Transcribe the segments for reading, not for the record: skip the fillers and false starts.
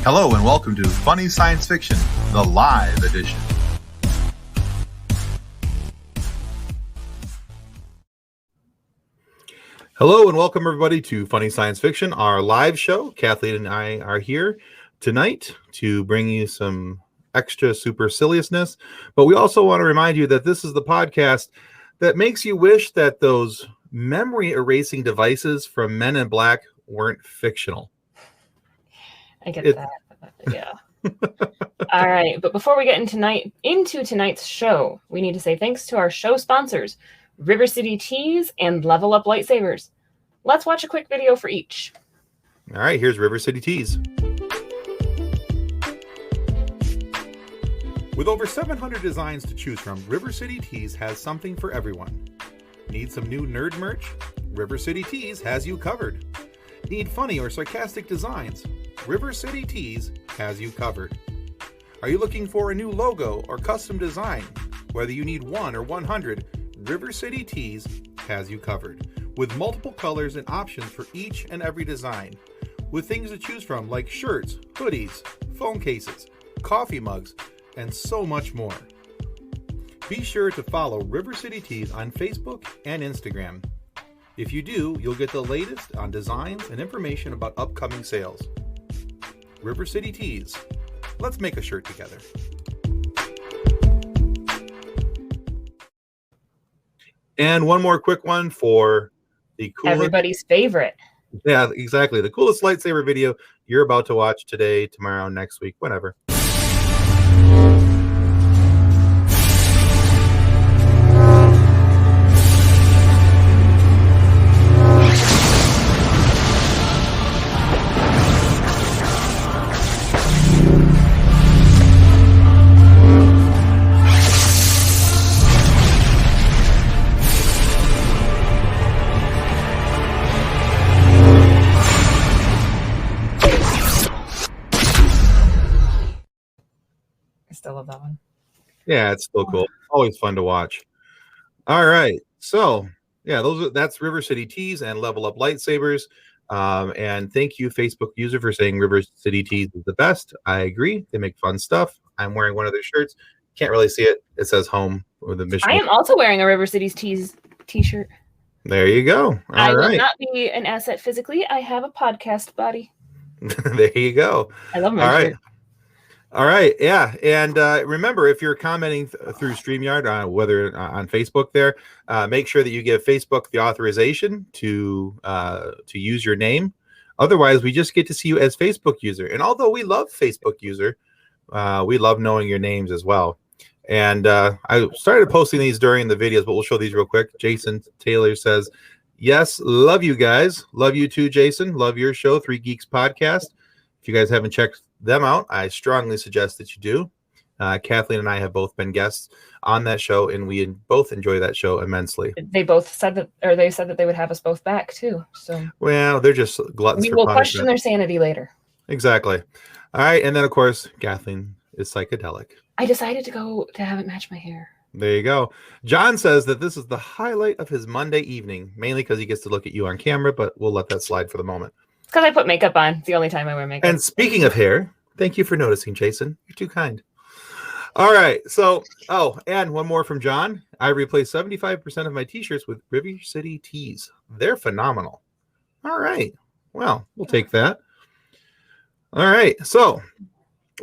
Hello and welcome to Funny Science Fiction, the live edition. Hello and welcome everybody to Funny Science Fiction, our live show. Kathleen and I are here tonight to bring you some extra superciliousness, but we also want to remind you that this is the podcast that makes you wish that those memory erasing devices from Men in Black weren't fictional. I get that. Yeah. All right. But before we get into tonight's show, we need to say thanks to our show sponsors, River City Teas and Level Up Lightsabers. Let's watch a quick video for each. All right. Here's River City Teas. With over 700 designs to choose from, River City Teas has something for everyone. Need some new nerd merch? River City Teas has you covered. Need funny or sarcastic designs? River City Teas has you covered. Are you looking for a new logo or custom design? Whether you need 1 or 100, River City Teas has you covered. With multiple colors and options for each and every design. With things to choose from like shirts, hoodies, phone cases, coffee mugs, and so much more. Be sure to follow River City Teas on Facebook and Instagram. If you do, you'll get the latest on designs and information about upcoming sales. River City Teas. Let's make a shirt together. And one more quick one for the coolest... Everybody's favorite. Yeah, exactly. The coolest lightsaber video you're about to watch today, tomorrow, next week, whenever. I love that one. Yeah, it's still cool. Always fun to watch. All right. So, yeah, that's River City Teas and Level Up Lightsabers. And thank you, Facebook user, for saying River City Teas is the best. I agree. They make fun stuff. I'm wearing one of their shirts. Can't really see it. It says home with a mission. I am also wearing a River City Teas t-shirt. There you go. I will not be an asset physically. I have a podcast body. There you go. I love my shirt. All right, yeah, and remember, if you're commenting through StreamYard, whether on Facebook, there, make sure that you give Facebook the authorization to use your name. Otherwise, we just get to see you as Facebook user. And although we love Facebook user, we love knowing your names as well. And I started posting these during the videos, but we'll show these real quick. Jason Taylor says, "Yes, love you guys. Love you too, Jason. Love your show, Three Geeks Podcast. If you guys haven't checked them out, I strongly suggest that you do. Kathleen and I have both been guests on that show, and we both enjoy that show immensely. They both said that, or they said that they would have us both back too. So, well, they're just gluttons. We will question their sanity later. Exactly. All right, and then of course, Kathleen is psychedelic. I decided to go to have it match my hair. There you go. John says that this is the highlight of his Monday evening, mainly because he gets to look at you on camera, but we'll let that slide for the moment. Because I put makeup on. It's the only time I wear makeup. And speaking of hair, thank you for noticing, Jason. You're too kind. All right. So, and one more from John. I replaced 75% of my t-shirts with River City Teas. They're phenomenal. All right. Well, we'll take that. All right. So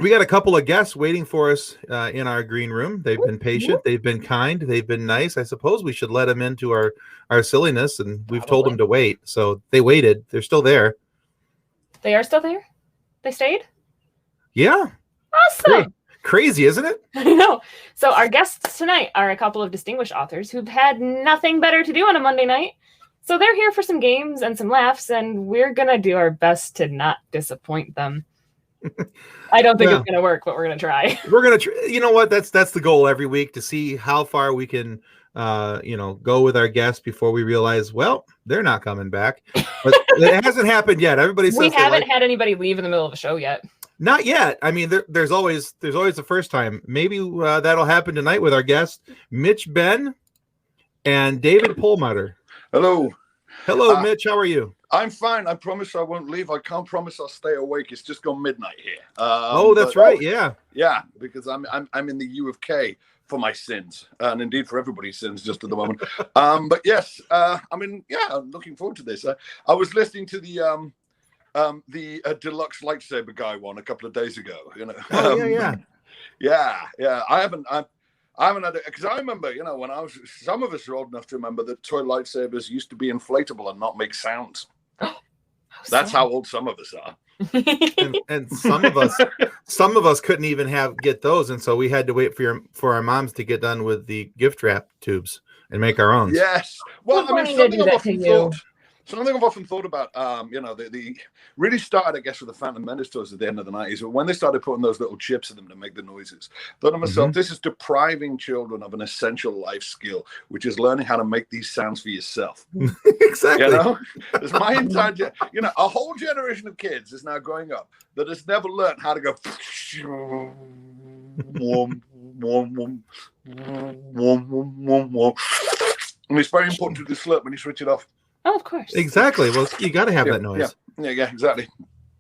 we got a couple of guests waiting for us in our green room. They've been patient. They've been kind. They've been nice. I suppose we should let them into our silliness, and we've told them to wait. So they waited. They're still there. They are still there? They stayed? Yeah. Awesome. Crazy, isn't it? I know. So our guests tonight are a couple of distinguished authors who've had nothing better to do on a Monday night. So they're here for some games and some laughs, and we're going to do our best to not disappoint them. I don't think it's going to work, but we're going to try. We're going to you know what? That's the goal every week, to see how far we can go with our guests before we realize, well, they're not coming back. But it hasn't happened yet. Everybody says we haven't had anybody leave in the middle of a show yet. Not yet. I mean, there's always the first time. Maybe that'll happen tonight with our guests, Mitch, Benn, and David Perlmutter. Hello. Hello, Mitch. How are you? I'm fine. I promise I won't leave. I can't promise I'll stay awake. It's just gone midnight here. That's right. Yeah. Yeah, because I'm in the U of K for my sins, and indeed for everybody's sins just at the moment. But yes, I'm looking forward to this. I was listening to the deluxe lightsaber guy one a couple of days ago. Yeah. I haven't had it because I remember, when some of us are old enough to remember that toy lightsabers used to be inflatable and not make sounds. That's how old some of us are. and some of us couldn't even get those, and so we had to wait for our moms to get done with the gift wrap tubes and make our own. Yes. Well, something I've often thought about, the really started, I guess, with the Phantom Menace toys at the end of the 90s. But when they started putting those little chips in them to make the noises, I thought to myself, this is depriving children of an essential life skill, which is learning how to make these sounds for yourself. Exactly. It's my entire, a whole generation of kids is now growing up that has never learned how to go. And it's very important to do slurp when you switch it off. Oh, of course. Exactly. Well, you got to have that noise. Yeah, exactly.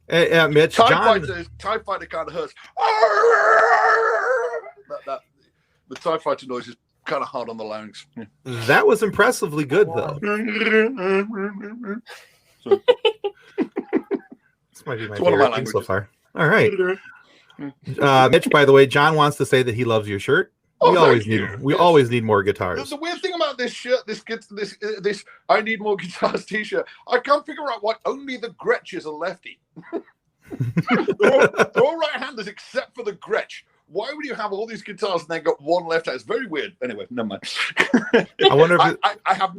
Mitch, TIE Fighter kind of hurts. The TIE Fighter noise is kind of hard on the larynx. Yeah. That was impressively good, though. This might be my favorite thing so far. All right. Mitch, by the way, John wants to say that he loves your shirt. We always need more guitars. The weird thing about this shirt, this I need more guitars t-shirt, I can't figure out why only the Gretsch is a lefty. they're all right-handers except for the Gretsch. Why would you have all these guitars and then got one left hand? It's very weird. Anyway, never mind. I wonder if I have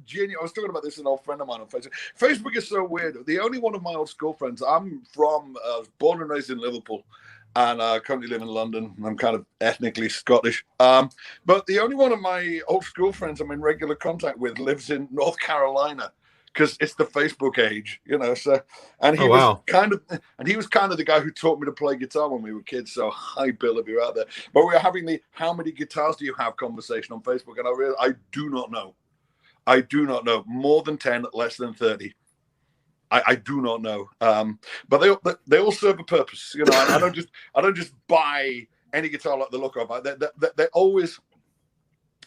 genuine. I was talking about this with an old friend of mine on Facebook. Facebook is so weird. The only one of my old school friends. I'm born and raised in Liverpool. And I currently live in London. I'm kind of ethnically Scottish. But the only one of my old school friends I'm in regular contact with lives in North Carolina because it's the Facebook age, So, and he was kind of the guy who taught me to play guitar when we were kids. So, hi, Bill, if you're out there. But we were having the "How many guitars do you have?" conversation on Facebook, and I realized I do not know. I do not know. More than 10, less than 30. I do not know, but they all serve a purpose, And I don't just buy any guitar like the look of. They're always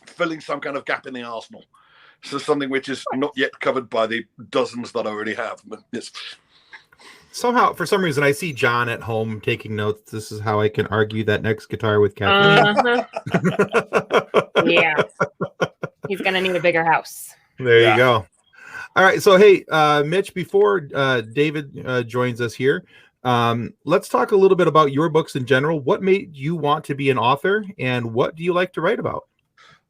filling some kind of gap in the arsenal, so something which is not yet covered by the dozens that I already have. But yes. Somehow, for some reason, I see John at home taking notes. This is how I can argue that next guitar with Kathleen. Yeah, he's gonna need a bigger house. There you go. All right, so hey, Mitch, before David joins us here, let's talk a little bit about your books in general. What made you want to be an author, and what do you like to write about?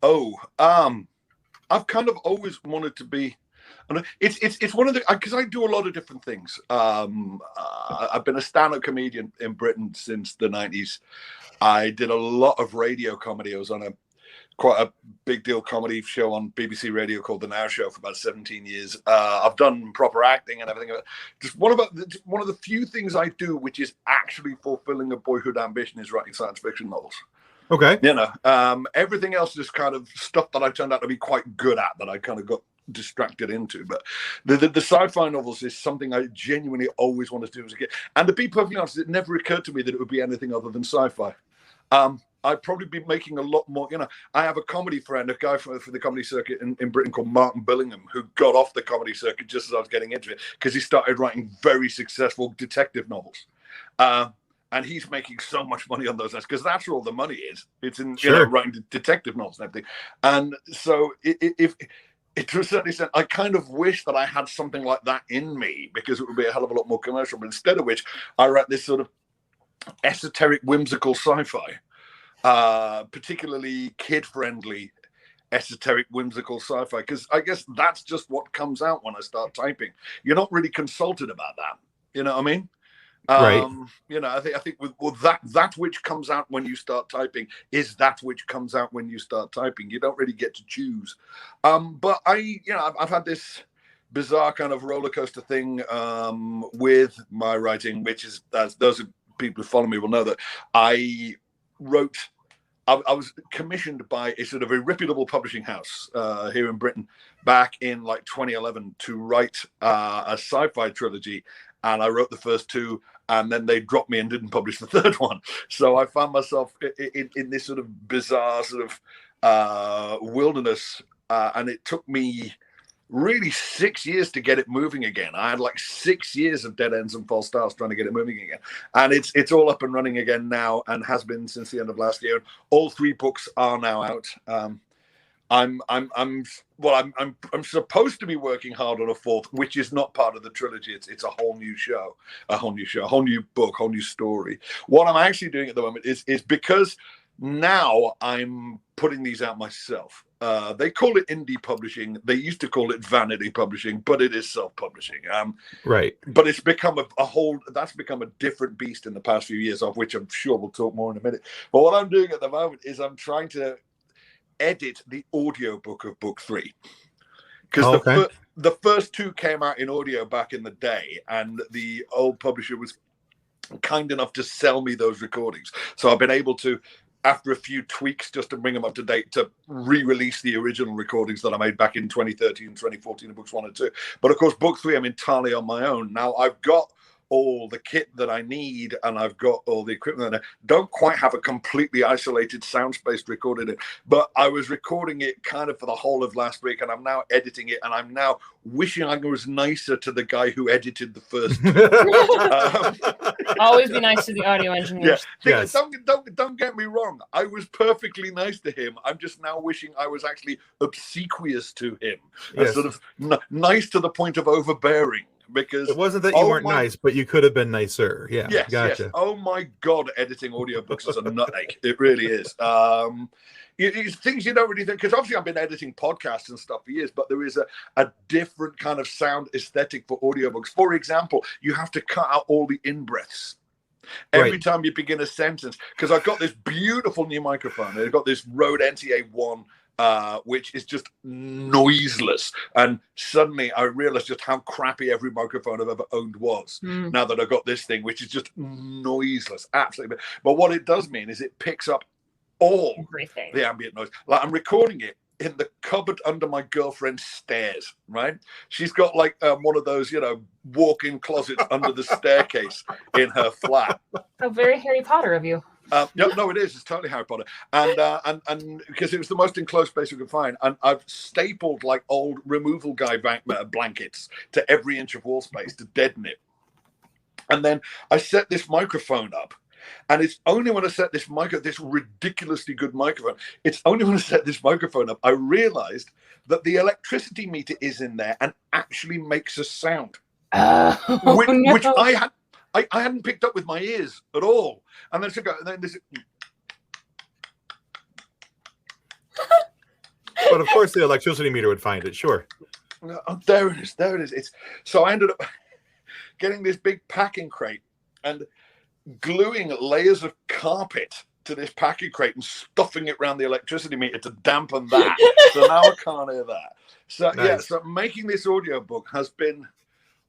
I've kind of always wanted to be. It's one of the because I do a lot of different things. I've been a stand-up comedian in Britain since the 90s. I did a lot of radio comedy. I was on quite a big deal comedy show on BBC Radio called The Now Show for about 17 years. I've done proper acting and everything. Just one of the few things I do which is actually fulfilling a boyhood ambition is writing science fiction novels. Okay. Everything else is kind of stuff that I turned out to be quite good at that I kind of got distracted into. But the sci-fi novels is something I genuinely always wanted to do as a kid. And to be perfectly honest, it never occurred to me that it would be anything other than sci-fi. I'd probably be making a lot more. I have a comedy friend, a guy for the comedy circuit in Britain called Martin Billingham, who got off the comedy circuit just as I was getting into it because he started writing very successful detective novels. And he's making so much money on those because that's where all the money is. It's in writing detective novels and everything. And so if to a certain extent, I kind of wish that I had something like that in me because it would be a hell of a lot more commercial. But instead of which, I write this sort of esoteric, whimsical sci-fi. Particularly kid-friendly, esoteric, whimsical sci-fi, because I guess that's just what comes out when I start typing. You're not really consulted about that. You know what I mean? Right. I think with that which comes out when you start typing is that which comes out when you start typing. You don't really get to choose. But I've had this bizarre kind of roller coaster thing with my writing, which is, as those people who follow me will know, that I wrote I was commissioned by a sort of a reputable publishing house here in Britain back in like 2011 to write a sci-fi trilogy, and I wrote the first two, and then they dropped me and didn't publish the third one. So I found myself in this sort of bizarre sort of wilderness, and it took me really 6 years to get it moving again. I had like 6 years of dead ends and false starts trying to get it moving again, and it's all up and running again now, and has been since the end of last year. All 3 books are now out. I'm supposed to be working hard on a 4th, which is not part of the trilogy. It's a whole new show, a whole new book, whole new story. What I'm actually doing at the moment is because now I'm putting these out myself. They call it indie publishing. They used to call it vanity publishing, but it is self-publishing. Right. But it's become that's become a different beast in the past few years, of which I'm sure we'll talk more in a minute. But what I'm doing at the moment is I'm trying to edit the audiobook of book 3. Because the first 2 came out in audio back in the day, and the old publisher was kind enough to sell me those recordings. So I've been able to, after a few tweaks just to bring them up to date, to re-release the original recordings that I made back in 2013 and 2014 of books 1 and 2. But of course, book 3, I'm entirely on my own. Now I've got all the kit that I need, and I've got all the equipment. I don't quite have a completely isolated sound space to record it, but I was recording it kind of for the whole of last week, and I'm now editing it, and I'm now wishing I was nicer to the guy who edited the first. Always be nice to the audio engineers. Yeah. Yes. Don't get me wrong. I was perfectly nice to him. I'm just now wishing I was actually obsequious to him, and sort of nice to the point of overbearing. Because it wasn't that you weren't nice, but you could have been nicer. Yeah, yes, gotcha. Yes. Oh my God, editing audiobooks is a nutache. It really is. It's things you don't really think, because obviously I've been editing podcasts and stuff for years, but there is a different kind of sound aesthetic for audiobooks. For example, you have to cut out all the in-breaths every time you begin a sentence, because I've got this beautiful new microphone. I've got this Rode NTA1, which is just noiseless. And suddenly I realized just how crappy every microphone I've ever owned was. Now that I've got this thing, which is just noiseless, absolutely. But what it does mean is it picks up all the ambient noise. Like I'm recording it in the cupboard under my girlfriend's stairs, right? She's got like one of those, walk-in closets under the staircase in her flat. Oh, very Harry Potter of you. No, it is. It's totally Harry Potter, and because it was the most enclosed space we could find, and I've stapled like old removal guy blankets to every inch of wall space to deaden it, and then I set this microphone up, and it's only when I set this ridiculously good microphone, it's only when I set this microphone up, I realized that the electricity meter is in there and actually makes a sound, which I hadn't picked up with my ears at all. And then this. But of course, the electricity meter would find it. Sure. Oh, there it is. So I ended up getting this big packing crate and gluing layers of carpet to this packing crate and stuffing it around the electricity meter to dampen that. So now I can't hear that. So nice. So making this audiobook has been,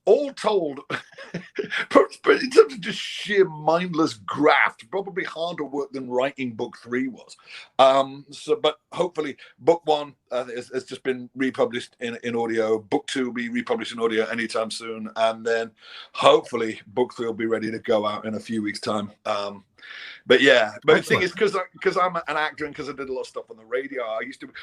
all told, but in terms of just sheer mindless graft, probably harder work than writing book 3 was. But hopefully book 1 has just been republished in audio. Book 2 will be republished in audio anytime soon. And then hopefully book 3 will be ready to go out in a few weeks' time. But the thing is, because I'm an actor and because I did a lot of stuff on the radio,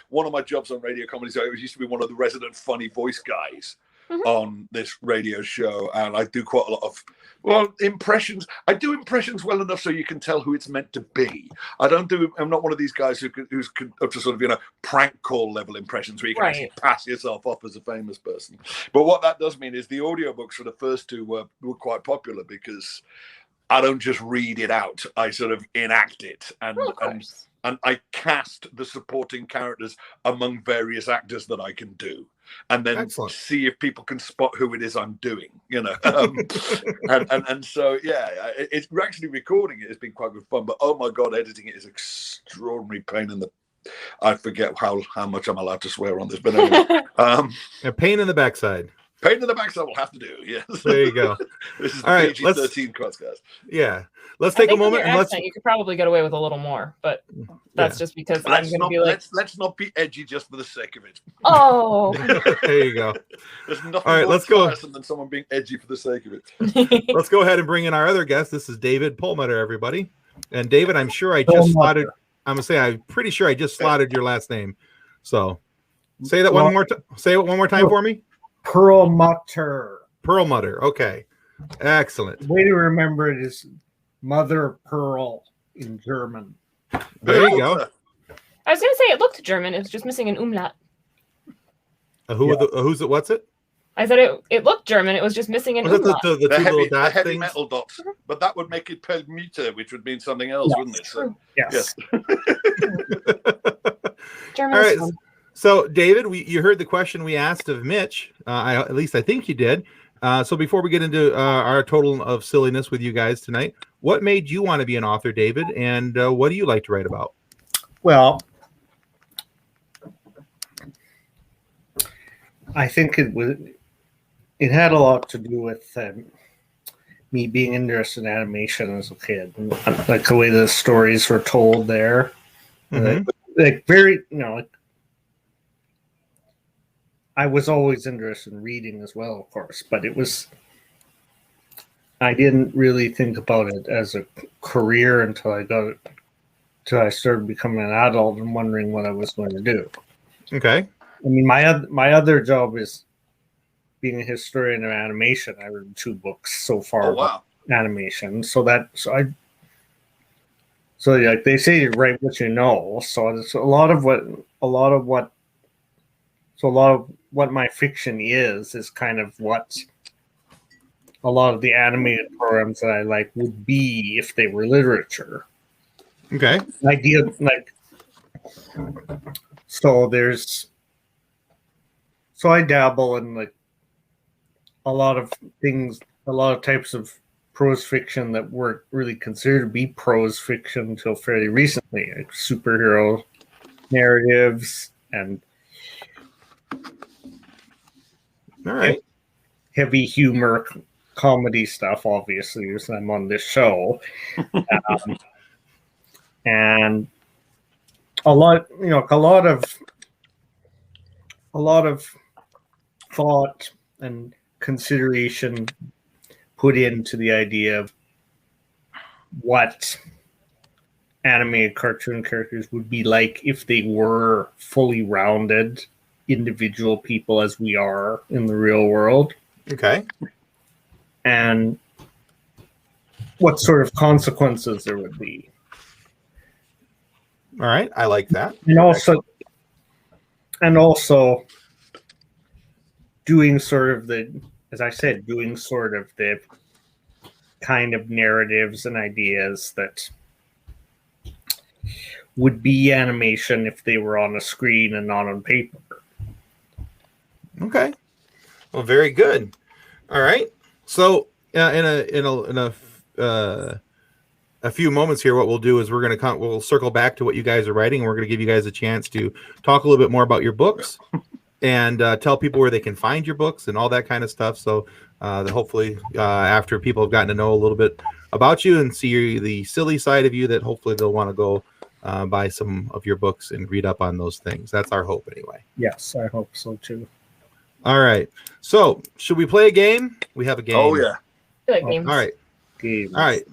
one of my jobs on radio comedy, so I used to be one of the resident funny voice guys on this radio show, and I do quite a lot of impressions. I do impressions well enough so you can tell who it's meant to be. I'm not one of these guys who's up to sort of prank call level impressions where you can actually pass yourself off as a famous person. But what that does mean is the audiobooks for the first 2 were quite popular because I don't just read it out. I sort of enact it, and I cast the supporting characters among various actors that I can do, and then see if people can spot who it is I'm doing. And so it's actually recording it has been quite good fun. But oh my God, editing it is extraordinary pain in the. I forget how much I'm allowed to swear on this, but anyway, a pain in the backside. Pain in the backside will have to do. Yes. There you go. This is All right, PG-13 podcast. Yeah. Let's I take a think with moment your and accent, you could probably get away with a little more, but that's just because I'm going to be like, let's not be edgy just for the sake of it. oh. There you go. There's nothing All right, more let's go. tiresome than someone being edgy for the sake of it. Let's go ahead and bring in our other guest. This is David Perlmutter, everybody. And David, I'm sure I just Perlmutter. slotted. I'm gonna say I'm pretty sure I just slotted your last name. So say that one more. Say it one more time for me. Perlmutter. Perlmutter. Okay. Excellent. Way to remember it is Mother of Pearl in German. There you go. I was going to say it looked German. It was just missing an umlaut. Who's it? What's it? I said it looked German. It was just missing an Was it umlaut. the two little dot heavy things? metal dots, but that would make it Perlmutter, which would mean something else, wouldn't it? So, Yes. German All is right. fun. So, David, you heard the question we asked of Mitch. At least I think you did. So before we get into our total of silliness with you guys tonight, what made you want to be an author, David? And what do you like to write about? Well, I think it had a lot to do with me being interested in animation as a kid, and like the way the stories were told there. Mhm. Like very, like I was always interested in reading as well, of course, but I didn't really think about it as a career until I started becoming an adult and wondering what I was going to do. Okay. I mean, my other job is being a historian of animation. I read 2 books so far oh, about wow. animation. So like they say, you write what you know. So it's a lot of what my fiction is kind of what a lot of the animated programs that I like would be if they were literature. Okay. Idea like so I dabble in like a lot of things, a lot of types of prose fiction that weren't really considered to be prose fiction until fairly recently, like superhero narratives and All right. heavy humor comedy stuff, obviously, as I'm on this show. And a lot of thought and consideration put into the idea of what animated cartoon characters would be like if they were fully rounded individual people as we are in the real world, Okay. and what sort of consequences there would be. All right. I like that. And also doing sort of the kind of narratives and ideas that would be animation if they were on a screen and not on paper. Okay. Well, very good. All right. So, in a few moments here, what we'll do is we'll circle back to what you guys are writing, and we're going to give you guys a chance to talk a little bit more about your books and tell people where they can find your books and all that kind of stuff. So, that hopefully, after people have gotten to know a little bit about you and see the silly side of you, that hopefully they'll want to go buy some of your books and read up on those things. That's our hope, anyway. Yes, I hope so too. All right. So, should we play a game? We have a game. Oh, yeah. I like games. All right. Games. All right.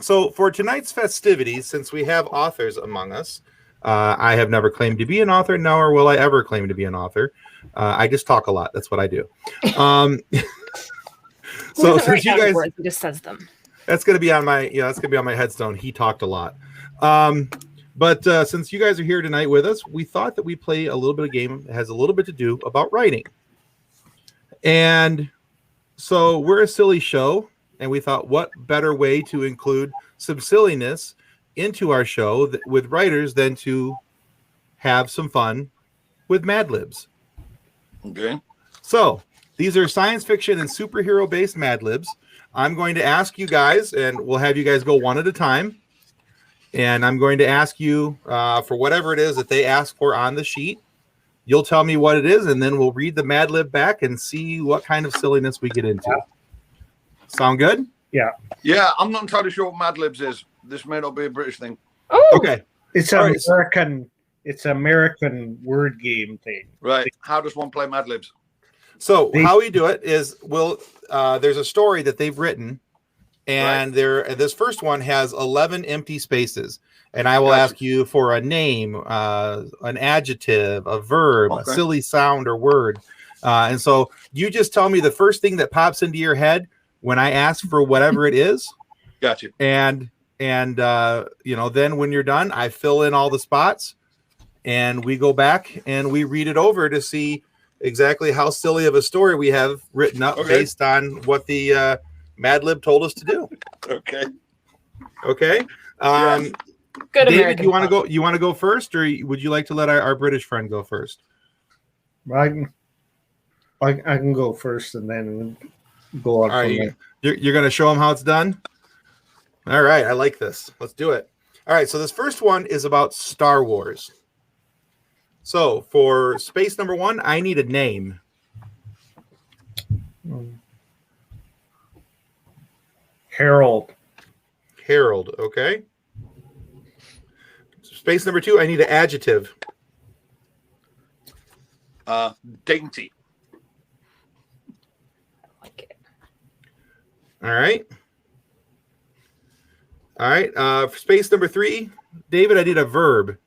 So, for tonight's festivities, since we have authors among us, I have never claimed to be an author, nor will I ever claim to be an author. I just talk a lot. That's what I do. So, since you guys, he just says them. that's going to be on my headstone. He talked a lot. But since you guys are here tonight with us, we thought that we play a little bit of game that has a little bit to do about writing. And so we're a silly show, and we thought what better way to include some silliness into our show with writers than to have some fun with Mad Libs. Okay. So these are science fiction and superhero-based Mad Libs. I'm going to ask you guys, and we'll have you guys go one at a time. And I'm going to ask you for whatever it is that they ask for on the sheet. You'll tell me what it is, and then we'll read the Mad Lib back and see what kind of silliness we get into. Sound good? Yeah. Yeah, I'm not entirely sure what Mad Libs is. This may not be a British thing. Oh, Okay. It's All an right. American. It's an American word game thing. Right. How does one play Mad Libs? So how we do it is there's a story that they've written, and this first one has 11 empty spaces, and I will ask you for a name, an adjective, a verb, a silly sound or word, and so you just tell me the first thing that pops into your head when I ask for whatever it is. Gotcha. And then when you're done, I fill in all the spots, and we go back and we read it over to see exactly how silly of a story we have written up based on what the Mad Lib told us to do. Okay. Good. David, American you want to go first, or would you like to let our British friend go first? I can go first and then go on. All right, you're going to show them how it's done. All right, I like this. Let's do it. All right, so this first one is about Star Wars. So for space number 1, I need a name. Harold. Okay. Space number 2, I need an adjective. Dainty. I like it. All right. For space number 3, David, I need a verb.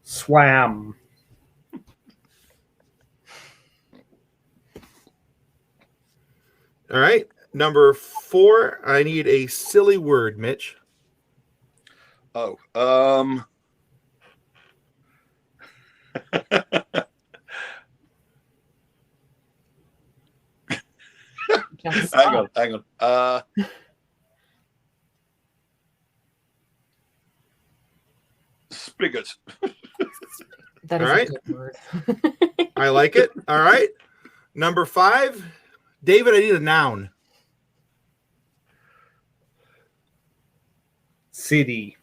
Swam. All right. Number 4, I need a silly word, Mitch. Oh, hang on. Spigot. That is All right. a good word. I like it. All right. Number 5, David, I need a noun. City.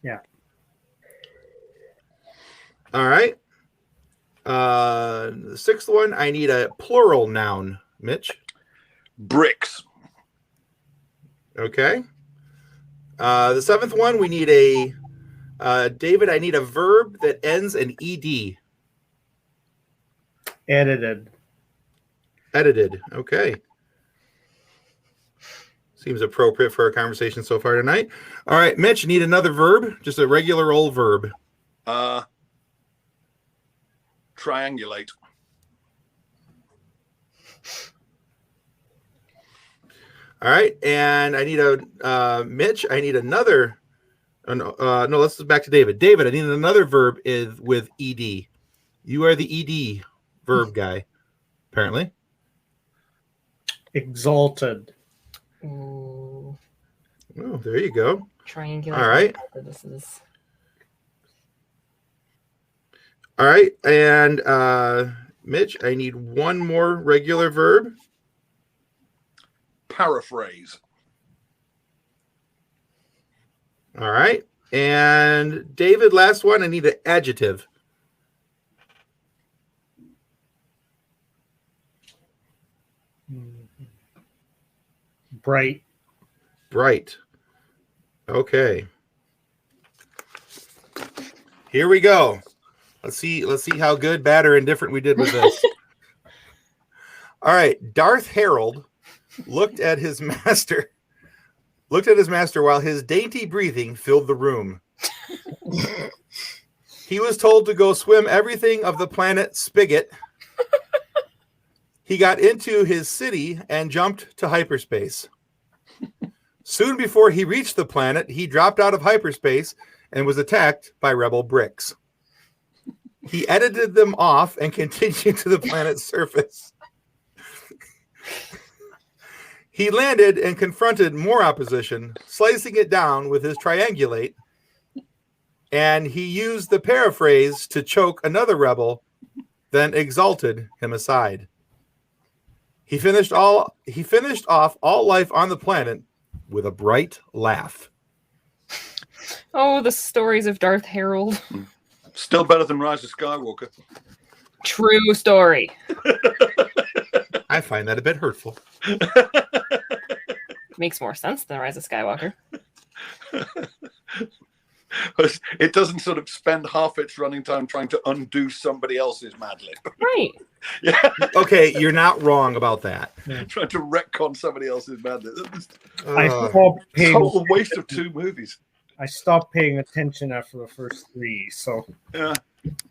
Yeah. All right. The 6th one, I need a plural noun, Mitch. Bricks. Okay. The 7th one, we need David, I need a verb that ends in ed. Edited. Okay. Seems appropriate for our conversation so far tonight. All right, Mitch, need another verb? Just a regular old verb. Triangulate. All right, and I need Mitch, I need another. No, let's back to David. David, I need another verb with ed. You are the ed verb guy, apparently. Exalted. Ooh, Oh, there you go. triangular. All right. This is All right, and Mitch, I need one more regular verb. Paraphrase. All right, and David, last one, I need an adjective. Bright. Okay. Here we go. Let's see how good, bad, or indifferent we did with this. All right. Darth Harold looked at his master while his dainty breathing filled the room. He was told to go swim everything of the planet Spigot. He got into his city and jumped to hyperspace. Soon before he reached the planet, he dropped out of hyperspace and was attacked by rebel bricks. He edited them off and continued to the planet's surface. He landed and confronted more opposition, slicing it down with his triangulate, and he used the paraphrase to choke another rebel, then exalted him aside. He finished off all life on the planet with a bright laugh. Oh, the stories of Darth Harold. Still better than Rise of Skywalker. True story. I find that a bit hurtful. Makes more sense than Rise of Skywalker. It doesn't sort of spend half its running time trying to undo somebody else's Mad Lib. Right. Yeah. Okay, you're not wrong about that. Trying to retcon somebody else's Mad Lib. I stopped paying. Total waste of 2 movies. I stopped paying attention after the first 3. So Yeah.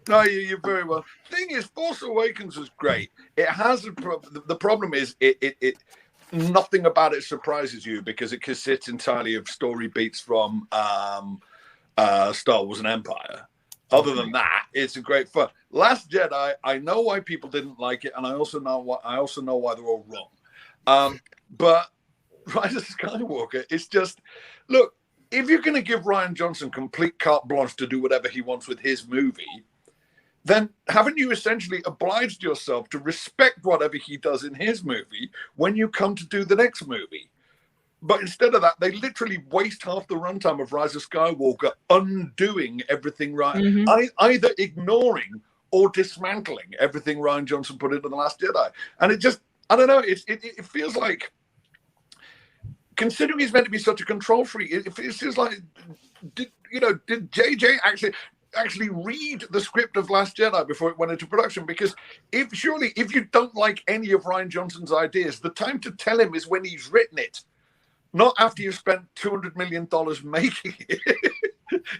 No, you're very well. Thing is, Force Awakens was great. It has the problem is it nothing about it surprises you because it consists entirely of story beats from Star Wars and Empire. Other than that, it's a great fun. Last Jedi, I know why people didn't like it, and I also know why they're all wrong. But Rise of Skywalker, it's just look. If you're going to give Rian Johnson complete carte blanche to do whatever he wants with his movie, then haven't you essentially obliged yourself to respect whatever he does in his movie when you come to do the next movie? But instead of that, they literally waste half the runtime of Rise of Skywalker undoing everything either ignoring or dismantling everything Rian Johnson put into The Last Jedi. And it just, I don't know, it feels like, considering he's meant to be such a control freak, it feels like, did JJ actually read the script of Last Jedi before it went into production? Because if you don't like any of Rian Johnson's ideas, the time to tell him is when he's written it, not after you've spent $200 million making it.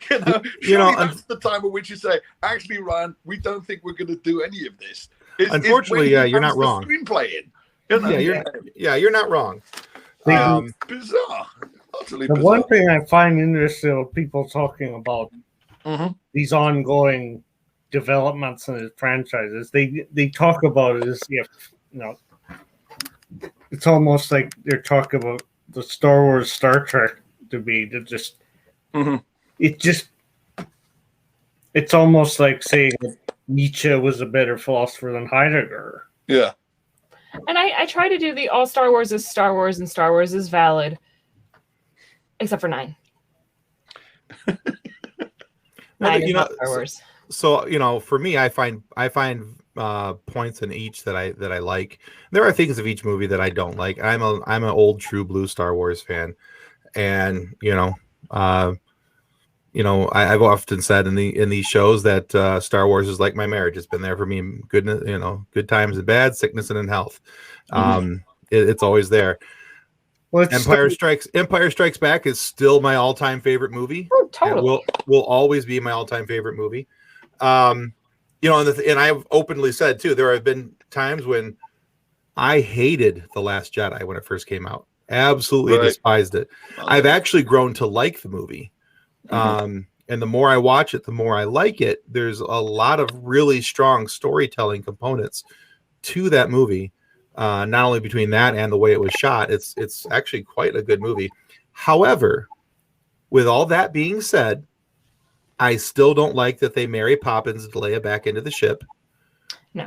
That's the time at which you say, actually, Ryan, we don't think we're going to do any of this. Unfortunately, you're not wrong. Screenplay in. You're not wrong. Bizarre. Utterly the bizarre. one thing I find interesting of people talking about these ongoing developments in the franchises, they talk about it as if, it's almost like they're talking about the Star Wars Star Trek debate. It just it's almost like saying that Nietzsche was a better philosopher than Heidegger. Yeah. And I try to do the all Star Wars is Star Wars and Star Wars is valid, except for 9. 9 is not Star Wars. So for me, I find points in each that I like. There are things of each movie that I don't like. I'm an old true blue Star Wars fan, and I've often said in these shows that Star Wars is like my marriage. It's been there for me, good times and bad, sickness and in health. It's always there. Well, Empire Strikes Back is still my all-time favorite movie. Oh, totally. Will always be my all-time favorite movie. And I've openly said too, there have been times when I hated The Last Jedi when it first came out. Absolutely despised it. I've actually grown to like the movie. And the more I watch it, the more I like it. There's a lot of really strong storytelling components to that movie. Not only between that and the way it was shot, it's actually quite a good movie. However, with all that being said, I still don't like that they marry Poppins and Leia back into the ship. No.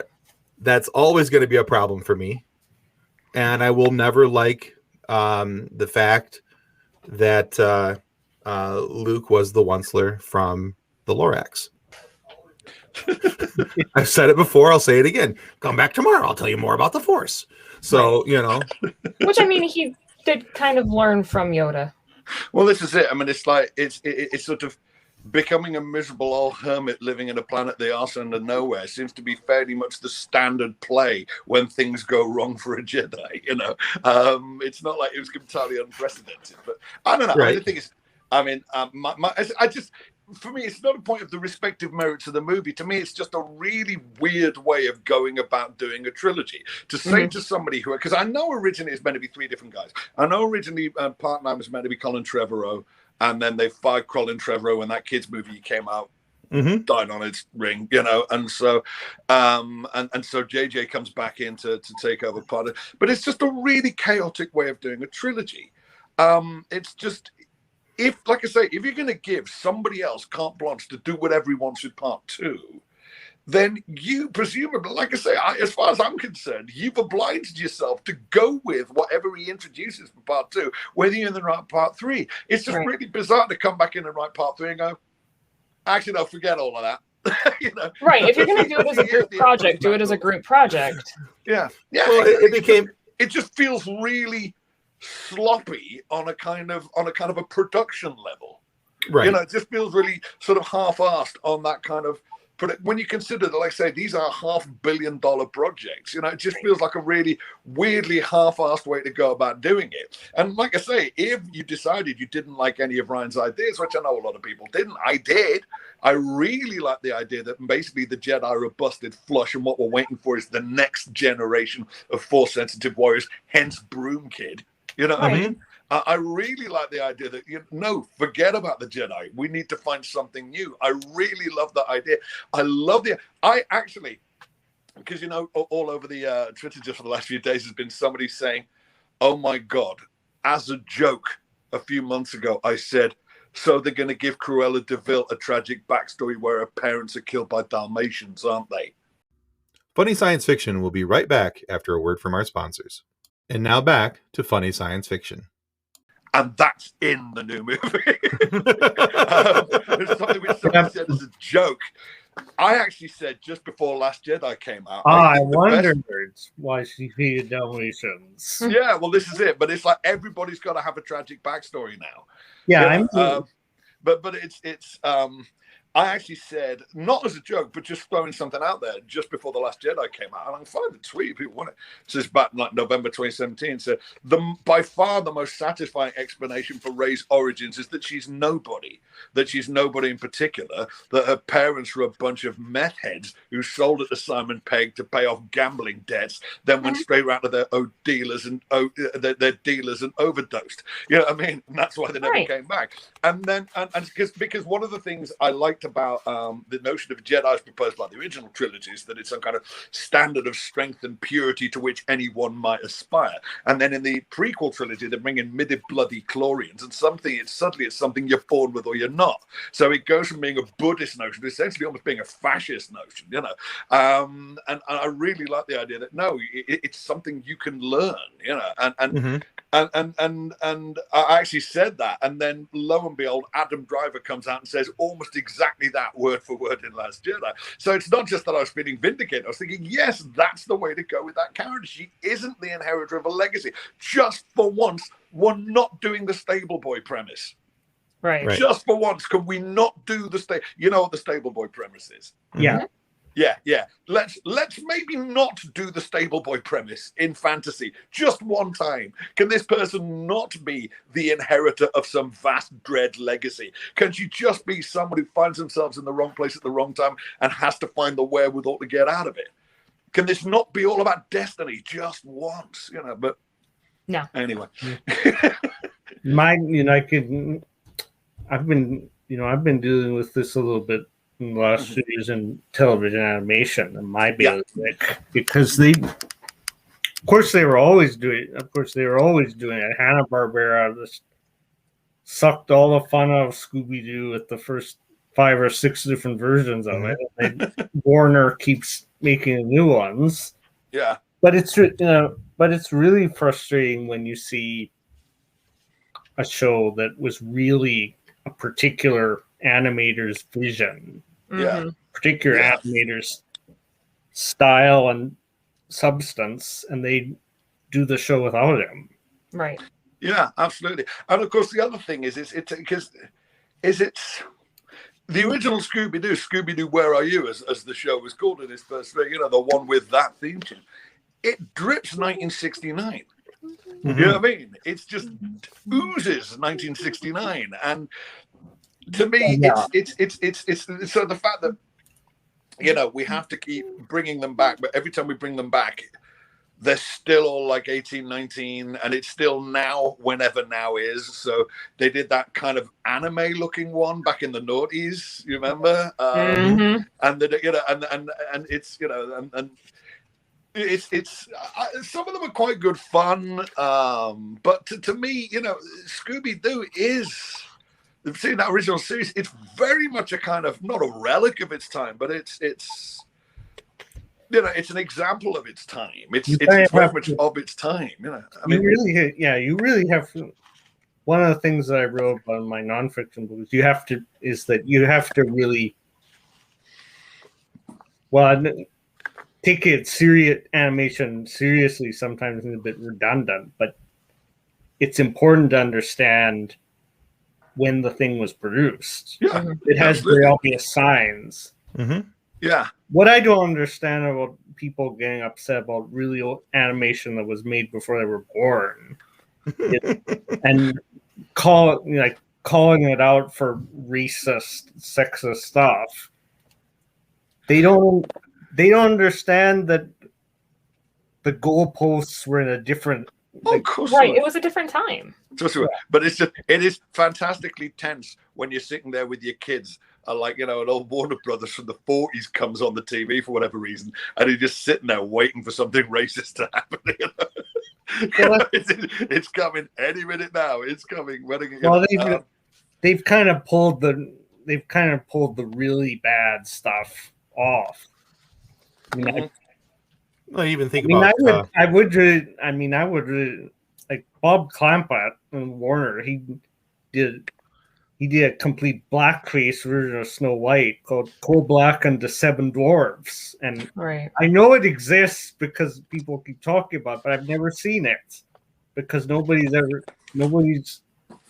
That's always going to be a problem for me. And I will never like the fact that Luke was the Onceler from the Lorax. I've said it before, I'll say it again. Come back tomorrow, I'll tell you more about the Force. So, Which, I mean, he did kind of learn from Yoda. Well, this is it. I mean, it's like it's sort of becoming a miserable old hermit living in a planet the arse end of nowhere seems to be fairly much the standard play when things go wrong for a Jedi. It's not like it was entirely unprecedented. But I don't know. Right. I think it's. I mean, for me, it's not a point of the respective merits of the movie. To me, it's just a really weird way of going about doing a trilogy. To say to somebody who, because I know originally it's meant to be 3 different guys. I know originally Part 9 was meant to be Colin Trevorrow, and then they fired Colin Trevorrow when that kids movie came out, died on its ring, and so so JJ comes back in to take over part of it. But it's just a really chaotic way of doing a trilogy. It's just. Like I say, if you're going to give somebody else carte blanche to do whatever he wants with part 2, then you presumably, like I say, as far as I'm concerned, you've obliged yourself to go with whatever he introduces for part 2, whether you're in the right part 3. It's just really bizarre to come back in the right part 3 and go, actually, no, forget all of that. Right. If you're going to do it as a group project, do it as a group project. Yeah. Well, it just feels really sloppy on a kind of a production level. Right. It just feels really sort of half-assed on that kind of. But when you consider that, like I say, these are $500 million projects, it just feels like a really weirdly half-assed way to go about doing it. And like I say, if you decided you didn't like any of Ryan's ideas, which I know a lot of people didn't, I did. I really like the idea that basically the Jedi are busted flush, and what we're waiting for is the next generation of Force-sensitive warriors, hence Broom Kid. You know what I mean? I really like the idea that, forget about the Jedi. We need to find something new. I really love that idea. I actually, because, all over the Twitter just for the last few days has been somebody saying, oh my God, as a joke a few months ago, I said, so they're going to give Cruella de Vil a tragic backstory where her parents are killed by Dalmatians, aren't they? Funny Science Fiction will be right back after a word from our sponsors. And now back to Funny Science Fiction. And that's in the new movie. It's something which somebody said as a joke. I actually said just before Last Jedi came out. I wondered why she hated Dalmatians. Yeah, well, this is it. But it's like everybody's got to have a tragic backstory now. Yeah, but it's. I actually said, not as a joke, but just throwing something out there just before The Last Jedi came out. And I find the tweet, people want it. So it's back like November 2017. So by far the most satisfying explanation for Rey's origins is that she's nobody. That she's nobody in particular. That her parents were a bunch of meth heads who sold it to Simon Pegg to pay off gambling debts, then went straight around to their dealers and their dealers and overdosed. You know what I mean? And that's why they never came back. And then because one of the things I liked about the notion of Jedi as proposed by the original trilogies, that it's some kind of standard of strength and purity to which anyone might aspire. And then in the prequel trilogy, they bring in midi-bloody chlorians, and suddenly it's something you're born with or you're not. So it goes from being a Buddhist notion to essentially almost being a fascist notion, And I really like the idea that it's something you can learn, and I actually said that, and then lo and behold, Adam Driver comes out and says almost exactly that word for word in Last Jedi. So it's not just that I was feeling vindicated. I was thinking, yes, that's the way to go with that character. She isn't the inheritor of a legacy. Just for once, we're not doing the stable boy premise. Right. Just for once, can we not do the stable? You know what the stable boy premise is? Yeah. Yeah. Let's maybe not do the stable boy premise in fantasy just one time. Can this person not be the inheritor of some vast dread legacy? Can she just be someone who finds themselves in the wrong place at the wrong time and has to find the wherewithal to get out of it? Can this not be all about destiny just once? But no. Anyway. I've been dealing with this a little bit in the last few years in television animation and my bailiwick, because they were always doing it. Hanna-Barbera just sucked all the fun out of Scooby-Doo with the first 5 or 6 different versions of it. And Warner keeps making new ones. Yeah. But it's really frustrating when you see a show that was really a particular animator's vision, particular animator's style and substance, and they do the show without him. Right. Yeah, absolutely. And of course, the other thing is it's the original Scooby-Doo, Where Are You, as the show was called in its first, the one with that theme tune. It drips 1969. You know what I mean? It's just oozes 1969, and to me, it's so the fact that we have to keep bringing them back, but every time we bring them back, they're still all like 18, 19, and it's still now, whenever now is. So they did that kind of anime-looking one back in the noughties. You remember? And and it's and. It's some of them are quite good fun, but to me, Scooby-Doo is, seeing that original series, it's very much a kind of, not a relic of its time, but it's you know, it's an example of its time. It's You kind of very have much to- of its time. You know, I You mean, really have to. One of the things that I wrote about in my nonfiction books, you have to really, well, take it animation seriously. Sometimes it's a bit redundant, but it's important to understand when the thing was produced. yeah, It has absolutely. very obvious signs. Mm-hmm. Yeah. What I don't understand about people getting upset about really old animation that was made before they were born, and calling it out for racist, sexist stuff. They don't understand that the goalposts were in a different. Oh, of course. Right. It was a different time. But it is fantastically tense when you're sitting there with your kids. Like, you know, an old Warner Brothers from the 40s comes on the TV for whatever reason, and you're just sitting there waiting for something racist to happen. You know? It's coming any minute now. It's coming. They've kind of pulled the really bad stuff off. I mean, Well, even think I about. would really, like Bob Clampett and Warner. He did a complete blackface version of Snow White called Coal Black and the Seven Dwarfs, and Right. I know it exists because people keep talking about it, but I've never seen it because nobody's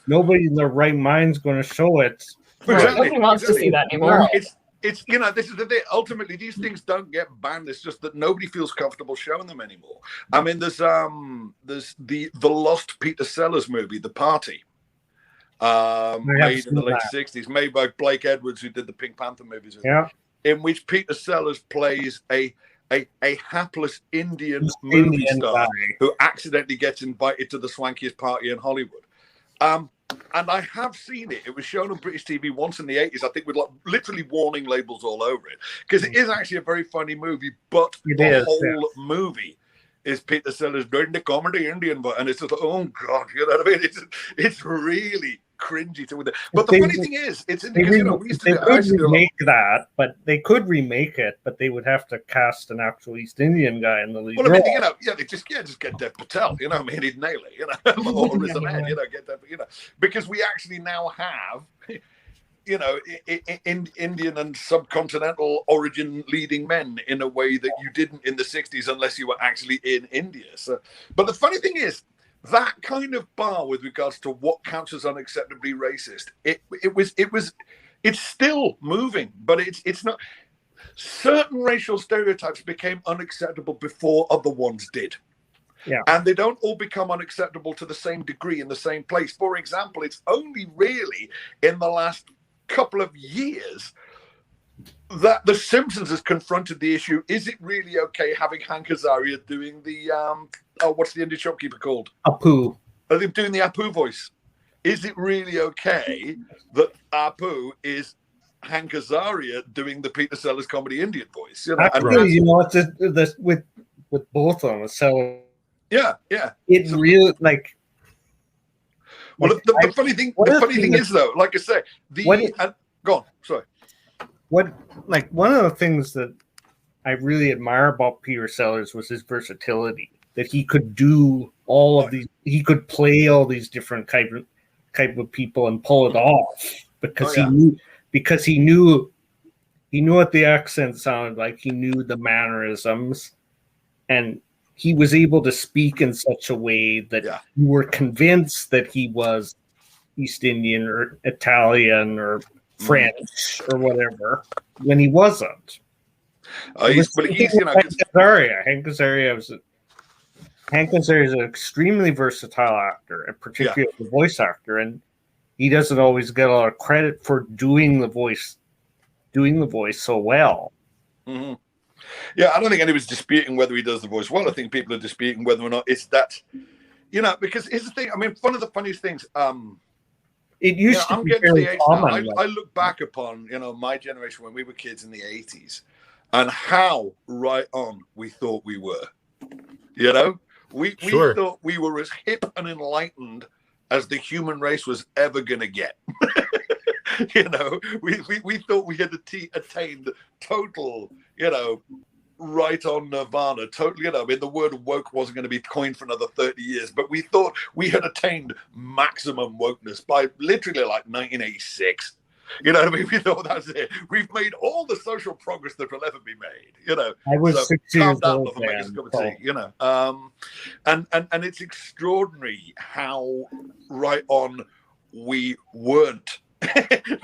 nobody in their right mind's going to show it. Nobody wants to see that anymore. It's you know, this is the thing. Ultimately, these things don't get banned. It's just that nobody feels comfortable showing them anymore. I mean, there's the lost Peter Sellers movie, The Party, made in the late '60s, made by Blake Edwards, who did the Pink Panther movies. Yeah. In which Peter Sellers plays a hapless Indian movie star who accidentally gets invited to the swankiest party in Hollywood. And I have seen it. It was shown on British TV once in the 80s, I think, with like literally warning labels all over it. Because it is actually a very funny movie, but the whole movie is Peter Sellers doing the comedy Indian voice. And it's just like, oh, God, you know what I mean? It's really cringy to it. But the funny thing is, it's in because, you know, we used to remake that, but they could remake it, but they would have to cast an actual East Indian guy in the lead. Well, I mean, you know, they just get Dev Patel, you know, I mean, he'd nail it, you know, or Riz Ahmed, you know, get that, you know, because we actually now have, you know, in Indian and subcontinental origin leading men in a way that you didn't in the 60s unless you were actually in India. So, but the funny thing is, that kind of bar with regards to what counts as unacceptably racist, it's still moving, but it's not. Certain racial stereotypes became unacceptable before other ones did. Yeah. And they don't all become unacceptable to the same degree in the same place. For example, it's only really in the last couple of years that The Simpsons has confronted the issue. Is it really okay having Hank Azaria doing the what's the Indian shopkeeper called? Apu. Are they doing the Apu voice? Is it really okay that Apu is Hank Azaria doing the Peter Sellers comedy Indian voice? You know, actually, you know, it's with both of them. So yeah. It's really like. Well, the funny thing is though, like I say, go on. Sorry. One of the things that I really admire about Peter Sellers was his versatility. That he could do all of these, he could play all these different type of people and pull it off because he knew what the accent sounded like. He knew the mannerisms, and he was able to speak in such a way that you were convinced that he was East Indian or Italian or French or whatever when he wasn't. Hank Azaria is an extremely versatile actor, and particularly a voice actor, and he doesn't always get a lot of credit for doing the voice so well. Mm-hmm. Yeah, I don't think anyone's disputing whether he does the voice well. I think people are disputing whether or not it's that, you know, because here's the thing. I mean, one of the funniest things, it used to be very common. I look back upon, you know, my generation when we were kids in the 80s and how right on we thought we were. You know, we thought we were as hip and enlightened as the human race was ever going to get. You know, we thought we had attained total, you know, right on Nirvana. Totally, I mean, the word woke wasn't going to be coined for another 30 years, but we thought we had attained maximum wokeness by literally like 1986. You know what I mean? We thought that's it. We've made all the social progress that will ever be made. You know, I was so 6 calm years down, old love, and make then. us a cup of So. tea. You know, and it's extraordinary how right on we weren't.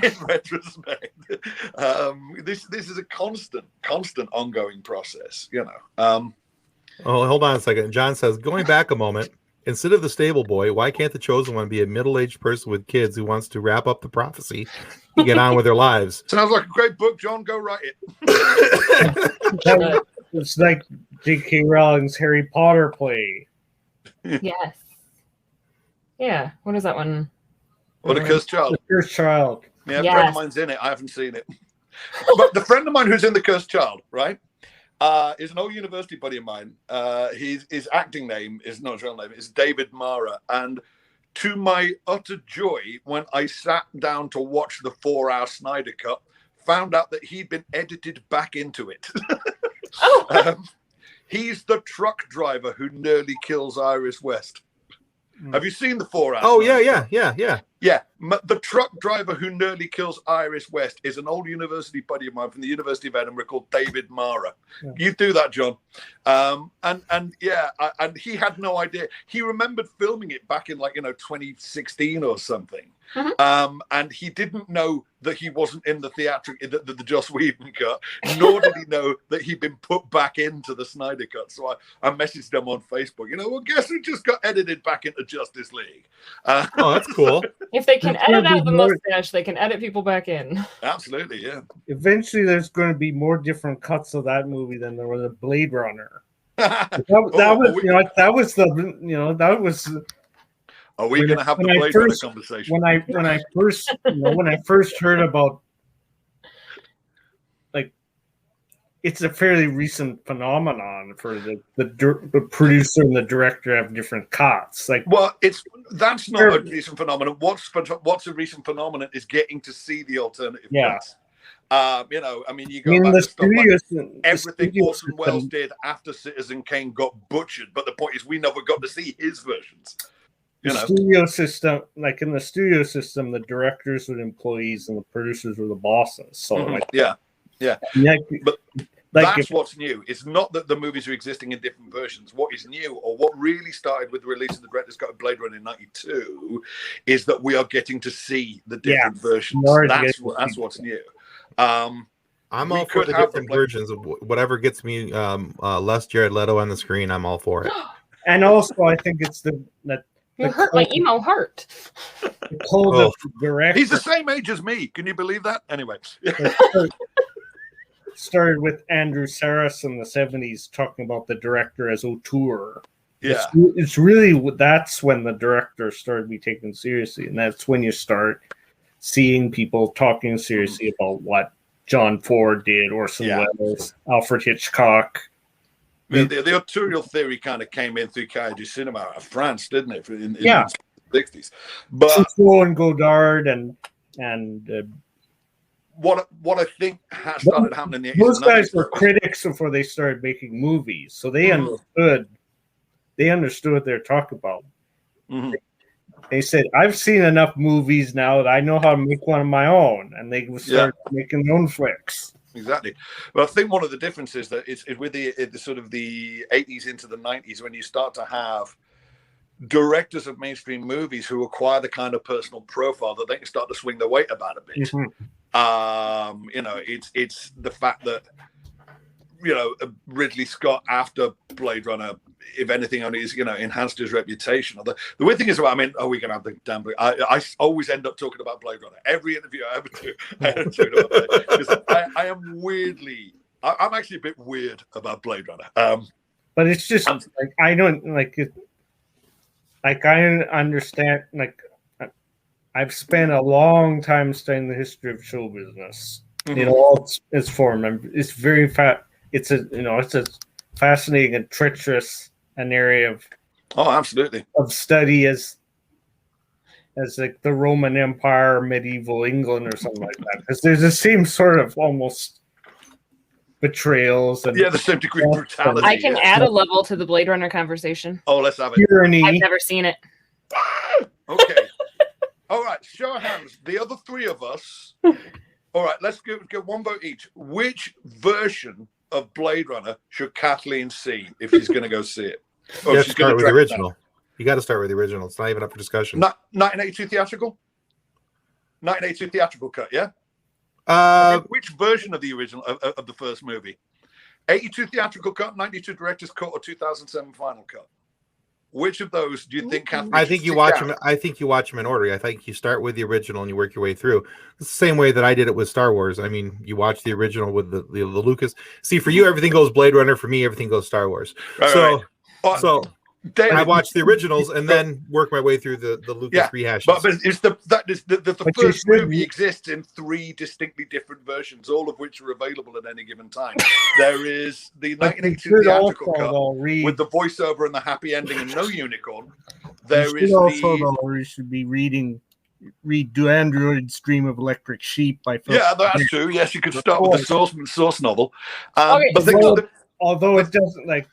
In retrospect, this is a constant ongoing process. You know. Oh, hold on a second. John says, going back a moment, instead of the stable boy, why can't the chosen one be a middle-aged person with kids who wants to wrap up the prophecy and get on with their lives? Sounds like a great book, John. Go write it. It's like J.K. Rowling's Harry Potter play. Yes. Yeah. What is that one? What a cursed child. The Cursed Child. Yeah, a Yes. friend of mine's in it. I haven't seen it. But the friend of mine who's in The Cursed Child, right, is an old university buddy of mine. His acting name is not his real name. It's David Mara. And to my utter joy, when I sat down to watch the 4-hour Snyder Cut, found out that he'd been edited back into it. Oh. He's the truck driver who nearly kills Iris West. Have you seen the 4-hour? Oh, Snyder yeah, Cut? yeah. Yeah, the truck driver who nearly kills Iris West is an old university buddy of mine from the University of Edinburgh called David Mara. Yeah. You do that, John. And he had no idea. He remembered filming it back in 2016 or something. Mm-hmm. And he didn't know that he wasn't in the the Joss Whedon cut, nor did he know that he'd been put back into the Snyder cut. So I messaged them on Facebook. Well, guess who just got edited back into Justice League? Oh, that's cool. If they can There's gonna edit out be the more- mustache, they can edit people back in. Absolutely, yeah. Eventually, there's going to be more different cuts of that movie than there was a Blade Runner. That was Are we going to have the when I Blade Runner first- conversation? when I first heard about, it's a fairly recent phenomenon for the producer and the director have different cuts. Well, that's not a recent phenomenon. What's a recent phenomenon is getting to see the alternative cuts. You go back to stuff like everything Orson Welles did after Citizen Kane got butchered, but the point is we never got to see his versions. Studio system, in the studio system, the directors were employees and the producers were the bosses. So But that's what's new. It's not that the movies are existing in different versions. What is new, or what really started with the release of the director's cut of Blade Runner in '92, is that we are getting to see the different versions. That's what's new. I'm all for the different versions of whatever gets me less Jared Leto on the screen. I'm all for it. And also, I think it's You hurt my emo heart. the director. He's the same age as me. Can you believe that? Anyway. Started with Andrew Saris in the 70s talking about the director as auteur. Yeah. It's really, that's when the director started to be taken seriously. And that's when you start seeing people talking seriously about what John Ford did, Orson Welles, Alfred Hitchcock. The auteurial theory kind of came in through Kaiju cinema out of France, didn't it? In Yeah. the 60s. But Truffaut and Godard and what I think has started happening in the 80s. Those guys were critics before they started making movies, so they understood what they're talking about. Mm-hmm. They said, "I've seen enough movies now that I know how to make one of my own," and they started making their own flicks. Exactly. Well, I think one of the differences that is with the sort of the 80s into the 90s, when you start to have directors of mainstream movies who acquire the kind of personal profile that they can start to swing their weight about a bit. Mm-hmm. It's the fact that Ridley Scott after Blade Runner, if anything, only is enhanced his reputation. The weird thing is, are we gonna have the damn? I always end up talking about Blade Runner every interview I ever do. Because I am weirdly, I'm actually a bit weird about Blade Runner. But it's just I don't like it. I understand. I've spent a long time studying the history of show business in all its form. It's very it's a fascinating and treacherous an area of absolutely of study as like the Roman Empire, medieval England, or something like that. Because there's the same sort of almost betrayals and the same degree of brutality. I can add a level to the Blade Runner conversation. Oh, let's have it. tyranny. I've never seen it. Okay. All right. Show of hands. The other three of us. All right. Let's get one vote each. Which version of Blade Runner should Kathleen see if she's going to go see it? You have to start with the original. You got to start with the original. It's not even up for discussion. 1982 theatrical? 1982 theatrical cut, yeah? Which version of the original of the first movie? 82 theatrical cut, 92 director's cut, or 2007 final cut? Which of those do you think Kathleen I think you watch them. I think you watch them in order. I think you start with the original and you work your way through. It's the same way that I did it with Star Wars. I mean, you watch the original with the Lucas. See, for you, everything goes Blade Runner. For me, everything goes Star Wars. Right. David, I watched the originals and then work my way through the Lucas rehashes. But it's the first movie exists in three distinctly different versions, all of which are available at any given time. There is the 1982 theatrical cut with the voiceover and the happy ending and no unicorn. There is you should be read Do Androids Dream of Electric Sheep by Phil. Yeah, that's true. Yes, you could start with the source novel. Although it doesn't like.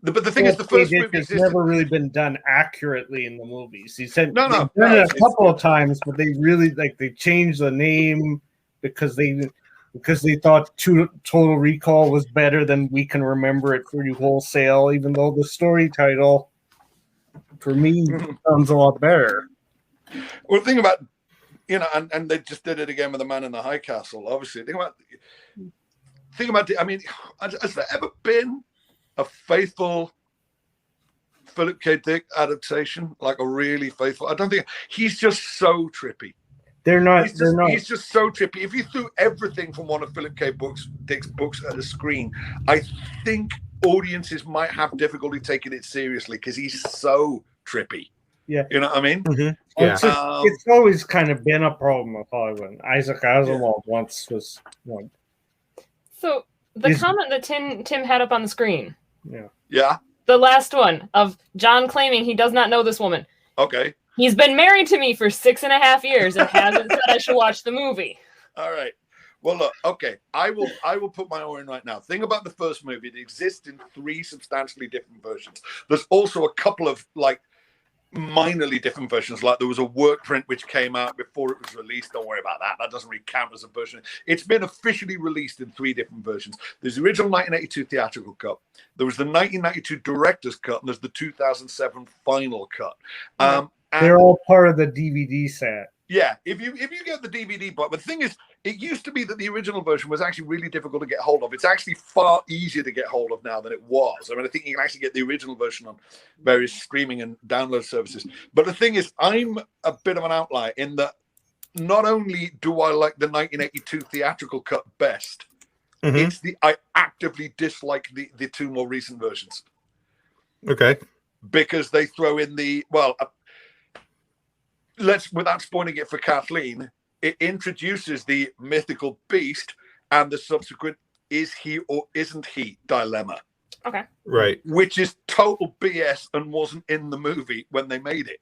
But the thing is, the first movie has never really been done accurately in the movies. He said no, done it a couple of times, but they really they changed the name because they thought Total Recall was better than We Can Remember It for You Wholesale, even though the story title for me sounds a lot better. Well, think about and they just did it again with The Man in the High Castle. Obviously, think about. I mean, has there ever been a faithful Philip K. Dick adaptation, like a really faithful? I don't think he's just so trippy. He's just so trippy. If you threw everything from one of Philip K. Dick's books at a screen, I think audiences might have difficulty taking it seriously because he's so trippy. Yeah, you know what I mean. Mm-hmm. Yeah, it's always kind of been a problem with Hollywood. Isaac Asimov once was one. So the comment that Tim had up on the screen. Yeah. The last one of John claiming he does not know this woman. Okay. He's been married to me for 6.5 years and hasn't said I should watch the movie. All right. Well, look. Okay, I will put my oar in right now. Think about the first movie. It exists in three substantially different versions. There's also a couple of minorly different versions. Like there was a work print which came out before it was released. Don't worry about that. That doesn't really count as a version. It's been officially released in three different versions. There's the original 1982 theatrical cut. There was the 1992 director's cut, and there's the 2007 final cut. They're all part of the DVD set. Yeah, if you get the DVD, but the thing is, it used to be that the original version was actually really difficult to get hold of. It's actually far easier to get hold of now than it was. I mean, I think you can actually get the original version on various streaming and download services. But the thing is, I'm a bit of an outlier in that not only do I like the 1982 theatrical cut best, I actively dislike the two more recent versions. Okay. Because they throw in without spoiling it for Kathleen, it introduces the mythical beast and the subsequent is he or isn't he dilemma. Okay. Right. Which is total BS and wasn't in the movie when they made it.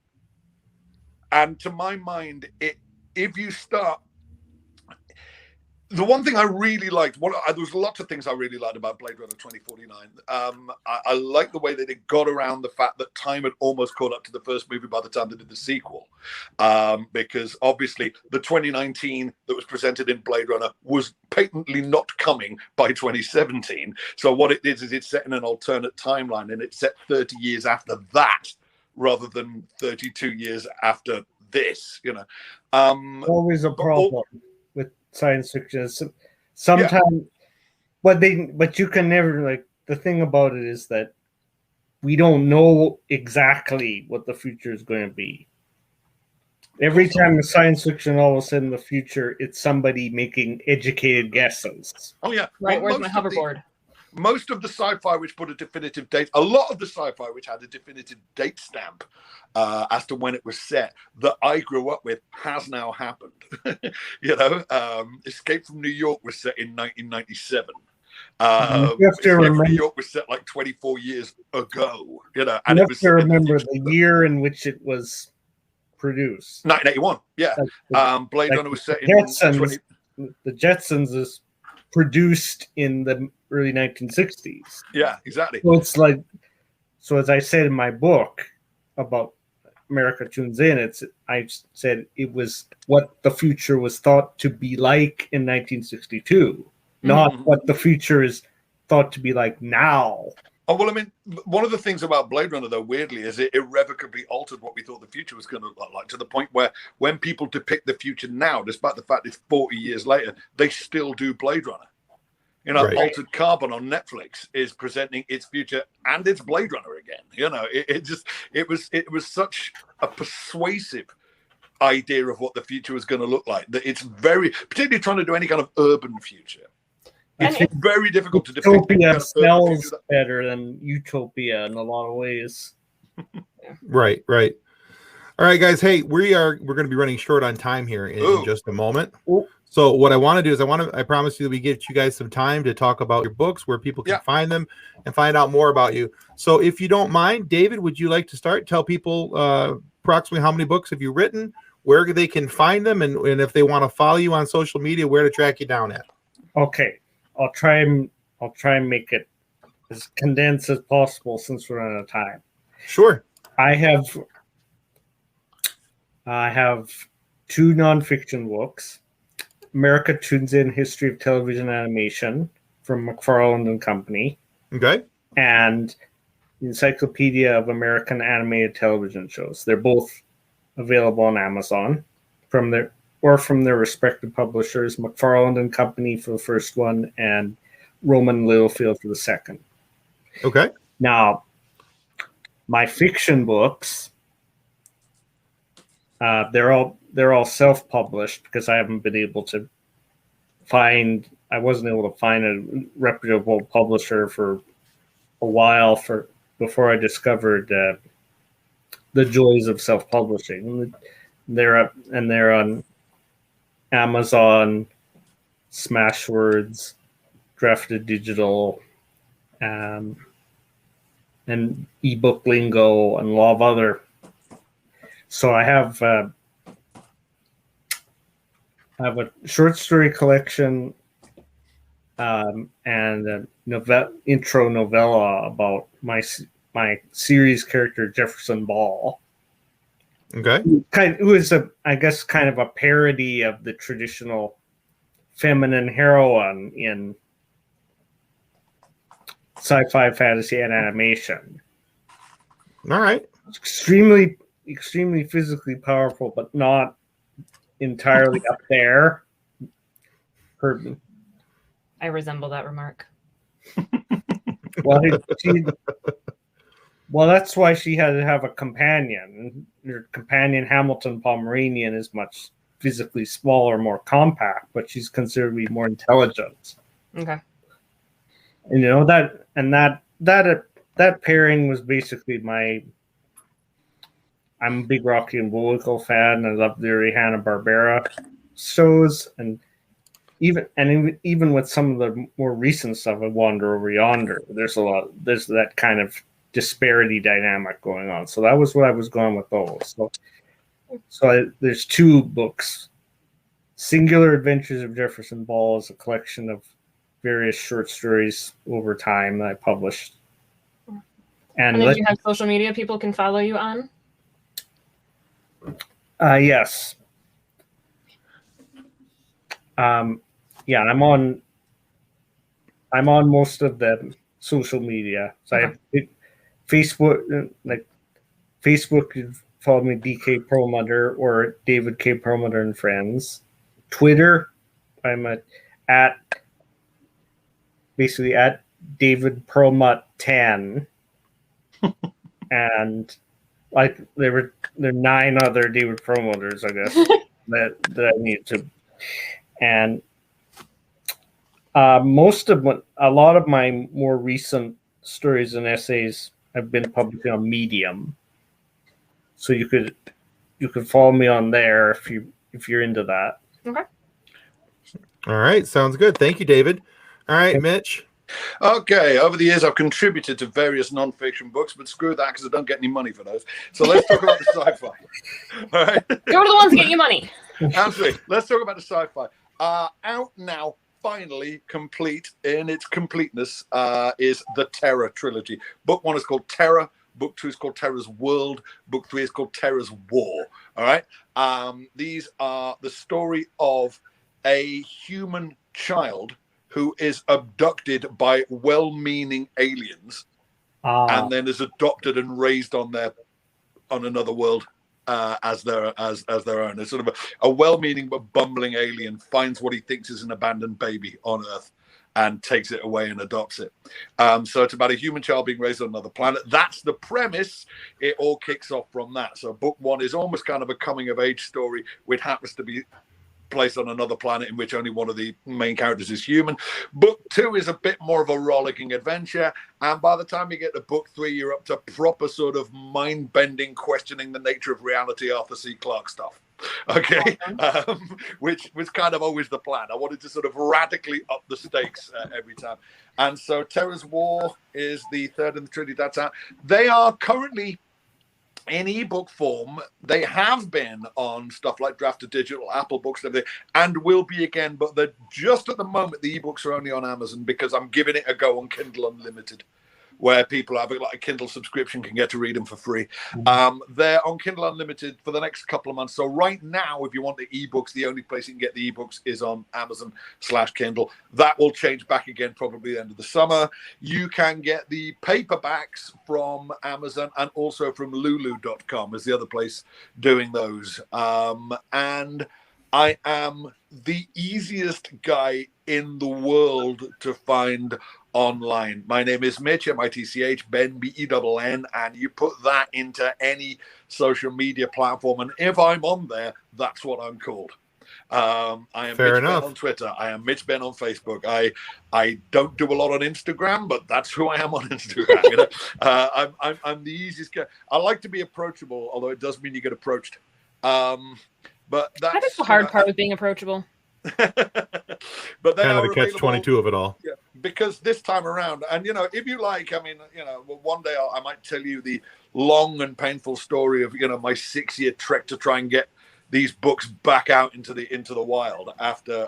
And to my mind, if you start... The one thing I really liked, there was lots of things I really liked about Blade Runner 2049. I like the way that it got around the fact that time had almost caught up to the first movie by the time they did the sequel. Because obviously the 2019 that was presented in Blade Runner was patently not coming by 2017. So what it is it's set in an alternate timeline, and it's set 30 years after that rather than 32 years after this, Always a problem with science fiction. Sometimes, but you can never the thing about it is that we don't know exactly what the future is going to be. Every time a science fiction, all of a sudden in the future, it's somebody making educated guesses. Oh yeah, right. Where's my hoverboard? Most of the sci-fi which put a definitive date, a lot of the sci-fi which had a definitive date stamp as to when it was set that I grew up with has now happened. Escape from New York was set in 1997. New York was set 24 years ago. And you have to remember the year in which it was produced. 1981. Yeah. Blade Runner was set in The Jetsons is produced in the early 1960s. Yeah, exactly. So it's like, so as I said in my book about America Tunes In, I said it was what the future was thought to be like in 1962, not what the future is thought to be like now. Oh, well, I mean, one of the things about Blade Runner, though, weirdly, is it irrevocably altered what we thought the future was going to look like, to the point where when people depict the future now, despite the fact it's 40 years later, they still do Blade Runner. You know, Right. Altered Carbon on Netflix is presenting its future and it's Blade Runner again. You know, it was such a persuasive idea of what the future was going to look like that it's very, particularly trying to do any kind of urban future. It's very difficult to depict. Utopia smells better than Utopia in a lot of ways. Right. All right, guys. Hey, we're going to be running short on time here in just a moment. Ooh. So what I want to do is I promise you that we give you guys some time to talk about your books, where people can find them and find out more about you. So if you don't mind, David, would you like to start? Tell people approximately how many books have you written, where they can find them, and if they want to follow you on social media, where to track you down at. Okay. I'll try and make it as condensed as possible since we're out of time. Sure. I have 2 nonfiction books: America Tunes In: History of Television Animation from McFarland and Company, Okay. and Encyclopedia of American Animated Television Shows. They're both available on Amazon from their respective publishers, McFarland and Company for the first one and Roman Littlefield for the second. Okay. Now, my fiction books, they're all self-published because I wasn't able to find a reputable publisher for a while before I discovered the joys of self-publishing. They're on Amazon, Smashwords, Drafted Digital, and eBook Lingo, and a lot of other. So I have a short story collection and a intro novella about my series character Jefferson Ball. Okay. Who is I guess kind of a parody of the traditional feminine heroine in sci-fi, fantasy, and animation. All right. It's extremely physically powerful, but not entirely up there. I resemble that remark. Well, that's why she had to have a companion. Her companion, Hamilton Pomeranian, is much physically smaller, more compact, but she's considered to be more intelligent. Okay. And you know that pairing was basically I'm a big Rocky and Bullwinkle fan. I love the early Hanna-Barbera shows, and even with some of the more recent stuff, I Wander Over Yonder. There's that kind of disparity dynamic going on. So that was what I was going with those. So there's 2 books. Singular Adventures of Jefferson Ball is a collection of various short stories over time that I published. And then you have social media people can follow you on? Yes. Yeah, I'm on most of the social media. So I have Facebook, Facebook, you follow me, DK Perlmutter or David K. Perlmutter and Friends. Twitter, I'm at David Perlmutt 10. And there are 9 other David Perlmutters, I guess, that I need to. And a lot of my more recent stories and essays have been published on Medium, so you could follow me on there if you're into that. Okay. All right, sounds good. Thank you, David. All right, Mitch. Okay, over the years I've contributed to various non-fiction books, but screw that because I don't get any money for those. So let's talk about the sci-fi. All right. Go to the ones that get you money. Absolutely. Let's talk about the sci-fi. Out now finally complete in its completeness is the Terror trilogy. Book 1 is called Terror. Book 2 is called Terror's World. Book 3 is called Terror's War. All right. These are the story of a human child who is abducted by well-meaning aliens and then is adopted and raised on another world as their own. It's sort of a well-meaning but bumbling alien finds what he thinks is an abandoned baby on Earth and takes it away and adopts it. So it's about a human child being raised on another planet. That's the premise. It all kicks off from that. So book 1 is almost kind of a coming-of-age story, which happens to be placed on another planet in which only one of the main characters is human. Book 2 is a bit more of a rollicking adventure, and by the time you get to book 3, you're up to proper sort of mind-bending, questioning the nature of reality, Arthur C. Clarke stuff. Okay, which was kind of always the plan. I wanted to sort of radically up the stakes every time. And so Terror's War is the third in the trilogy that's out. They are currently in ebook form. They have been on stuff like Draft to Digital, Apple Books, and everything, and will be again. But they're just at the moment, the ebooks are only on Amazon because I'm giving it a go on Kindle Unlimited, where people have like a Kindle subscription can get to read them for free. They're on Kindle Unlimited for the next couple of months. So right now, if you want the ebooks, the only place you can get the ebooks is on Amazon/Kindle. That will change back again probably the end of the summer. You can get the paperbacks from Amazon and also from Lulu.com is the other place doing those. And I am the easiest guy in the world to find online. My name is Mitch, M-I-T-C-H, Benn, B-E-N-N, and you put that into any social media platform, and if I'm on there, that's what I'm called. I am Fair Mitch enough. Benn on Twitter. I am Mitch Benn on Facebook. I don't do a lot on Instagram, but that's who I am on Instagram. You know? I'm the easiest guy. I like to be approachable, although it does mean you get approached. But That is the hard part with being approachable. But they Kind of are the catch-22 of it all. Yeah, because this time around, and you know, if you like, I mean, you know, one day I might tell you the long and painful story of, you know, my 6-year trek to try and get these books back out into the wild after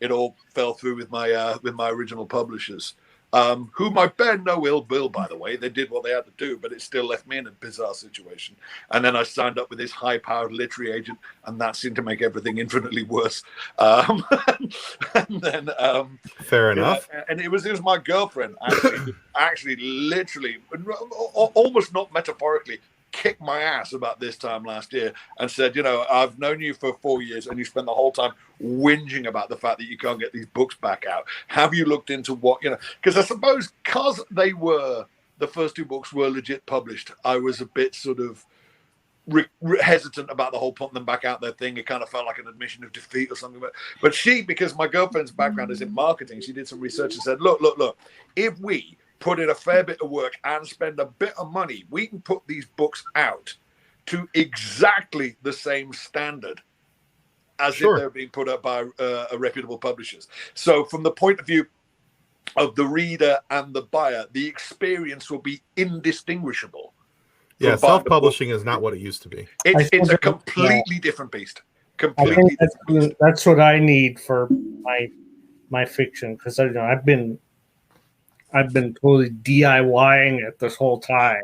it all fell through with my original publishers. Whom I bear no ill will, by the way. They did what they had to do, but it still left me in a bizarre situation. And then I signed up with this high-powered literary agent, and that seemed to make everything infinitely worse. And then, Fair enough. And it was my girlfriend, actually, literally, almost not metaphorically, kicked my ass about this time last year and said, you know, I've known you for 4 years and you spend the whole time whinging about the fact that you can't get these books back out. Have you looked into what, you know, because I suppose because the first 2 books were legit published, I was a bit sort of hesitant about the whole putting them back out there thing. It kind of felt like an admission of defeat or something. But she, because my girlfriend's background is in marketing, she did some research and said, look, if we put in a fair bit of work and spend a bit of money, we can put these books out to exactly the same standard as if they're being put up by a reputable publishers. So from the point of view of the reader and the buyer, the experience will be indistinguishable. Yeah, self-publishing is not what it used to be. It's a completely different beast. Completely. That's what I need for my fiction, because you know I've been totally DIYing it this whole time.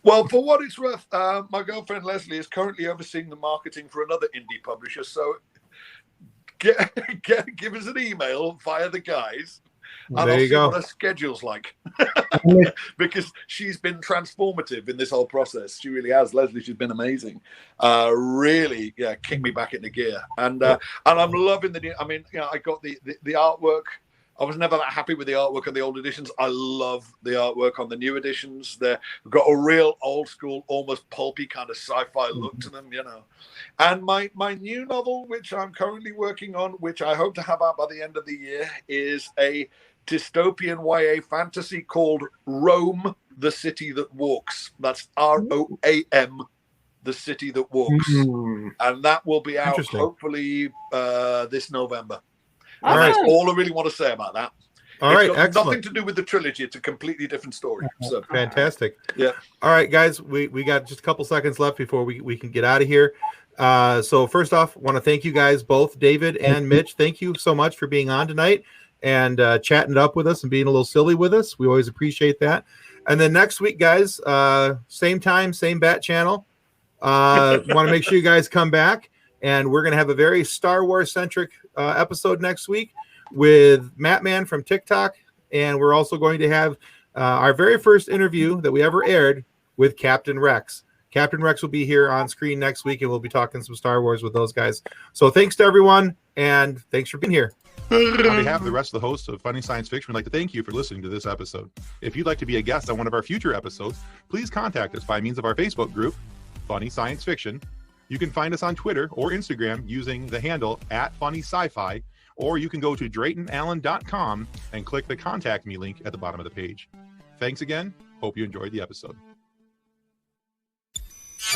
Well, for what it's worth, my girlfriend Leslie is currently overseeing the marketing for another indie publisher. So give us an email via the guys, and I'll see what her schedule's like. Because she's been transformative in this whole process. She really has. Leslie, she's been amazing. Really, kicked me back into gear. And I'm loving I mean, you know, I got the artwork. I was never that happy with the artwork on the old editions. I love the artwork on the new editions. They've got a real old school, almost pulpy kind of sci-fi look to them, you know. And my new novel, which I'm currently working on, which I hope to have out by the end of the year, is a dystopian YA fantasy called Rome, the City That Walks. That's ROAM, the City That Walks. And that will be out hopefully this November. All right. That's all I really want to say about that. All right, got excellent. nothing to do with the trilogy. It's a completely different story. So Fantastic. yeah. All right, guys, we got just a couple seconds left before we can get out of here. So first off, want to thank you guys both, David and Mitch. Thank you so much for being on tonight and chatting it up with us and being a little silly with us. We always appreciate that. And then next week, guys, same time, same bat channel. Want to make sure you guys come back, and we're going to have a very Star Wars centric episode next week with Matt Man from TikTok, and we're also going to have our very first interview that we ever aired with Captain Rex. Captain Rex will be here on screen next week, and we'll be talking some Star Wars with those guys. So thanks to everyone, and thanks for being here. On behalf of the rest of the hosts of Funny Science Fiction, we'd like to thank you for listening to this episode. If you'd like to be a guest on one of our future episodes, please contact us by means of our Facebook group, Funny Science Fiction. You can find us on Twitter or Instagram using the handle @FunnySci-Fi, or you can go to DraytonAllen.com and click the Contact Me link at the bottom of the page. Thanks again. Hope you enjoyed the episode.